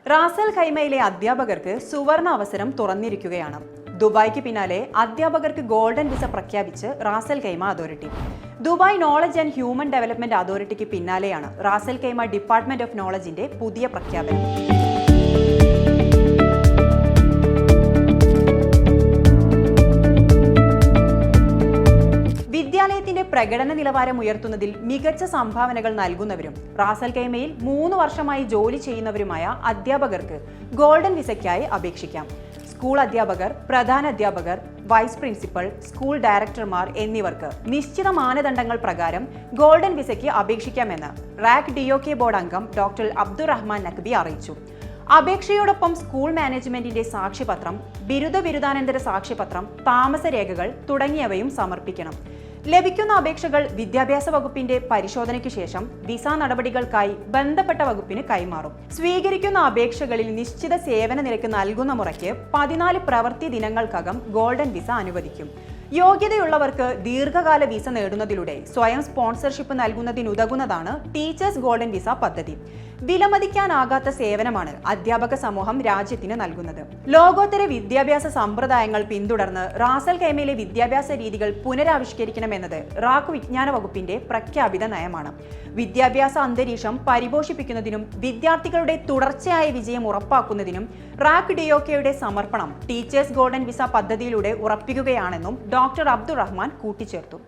Ras al ഖൈമയിലെ അധ്യാപകർക്ക് സുവർണ അവസരം തുറന്നിരിക്കുകയാണ്. ദുബായ്ക്ക് പിന്നാലെ അധ്യാപകർക്ക് ഗോൾഡൻ വിസ പ്രഖ്യാപിച്ച് Ras al Khaimah authority. Dubai knowledge and human development അതോറിറ്റിക്ക് പിന്നാലെയാണ് റാസൽ ഖൈമ ഡിപ്പാർട്ട്മെന്റ് ഓഫ് നോളജിന്റെ പുതിയ പ്രഖ്യാപനം. വിദ്യാലയത്തിന്റെ പ്രകടന നിലവാരം ഉയർത്തുന്നതിൽ മികച്ച സംഭാവനകൾ നൽകുന്നവരും റാസൽ ഖൈമയിൽ 3 വർഷമായി ജോലി ചെയ്യുന്നവരുമായ അധ്യാപകർക്ക് ഗോൾഡൻ വിസയ്ക്കായി അപേക്ഷിക്കാം. സ്കൂൾ അധ്യാപകർ, പ്രധാന അധ്യാപകർ, വൈസ് പ്രിൻസിപ്പൽ, സ്കൂൾ ഡയറക്ടർമാർ എന്നിവർക്ക് നിശ്ചിത മാനദണ്ഡങ്ങൾ പ്രകാരം ഗോൾഡൻ വിസയ്ക്ക് അപേക്ഷിക്കാമെന്ന് റാക് ഡിഒകെ ബോർഡ് അംഗം ഡോക്ടർ അബ്ദുറഹ്മാൻ നഖ്ബി അറിയിച്ചു. അപേക്ഷയോടൊപ്പം സ്കൂൾ മാനേജ്മെന്റിന്റെ സാക്ഷ്യപത്രം, ബിരുദാനന്തര സാക്ഷ്യപത്രം, താമസരേഖകൾ തുടങ്ങിയവയും സമർപ്പിക്കണം. ലഭിക്കുന്ന അപേക്ഷകൾ വിദ്യാഭ്യാസ വകുപ്പിന്റെ പരിശോധനയ്ക്ക് ശേഷം വിസ നടപടികൾക്കായി ബന്ധപ്പെട്ട വകുപ്പിന് കൈമാറും. സ്വീകരിക്കുന്ന അപേക്ഷകളിൽ നിശ്ചിത സേവന നിരക്ക് നൽകുന്ന മുറയ്ക്ക് 14 പ്രവൃത്തി ദിനങ്ങൾക്കകം ഗോൾഡൻ വിസ അനുവദിക്കും. യോഗ്യതയുള്ളവർക്ക് ദീർഘകാല വിസ നേടുന്നതിലൂടെ സ്വയം സ്പോൺസർഷിപ്പ് നൽകുന്നതിനുതകുന്നതാണ് ടീച്ചേഴ്സ് ഗോൾഡൻ വിസ പദ്ധതി. വിലമതിക്കാനാകാത്ത സേവനമാണ് അധ്യാപക സമൂഹം രാജ്യത്തിന് നൽകുന്നത്. ലോകോത്തര വിദ്യാഭ്യാസ സമ്പ്രദായങ്ങൾ പിന്തുടർന്ന് റാസൽ ഖൈമയിലെ വിദ്യാഭ്യാസ രീതികൾ പുനരാവിഷ്കരിക്കണമെന്നത് റാക് വിജ്ഞാന വകുപ്പിന്റെ പ്രഖ്യാപിത നയമാണ്. വിദ്യാഭ്യാസ അന്തരീക്ഷം പരിപോഷിപ്പിക്കുന്നതിനും വിദ്യാർത്ഥികളുടെ തുടർച്ചയായ വിജയം ഉറപ്പാക്കുന്നതിനും റാക് ഡിഒകെയുടെ സമർപ്പണം ടീച്ചേഴ്സ് ഗോൾഡൻ വിസ പദ്ധതിയിലൂടെ ഉറപ്പിക്കുകയാണെന്നും ഡോക്ടർ അബ്ദുറഹ്മാൻ കൂട്ടിച്ചേർത്തു.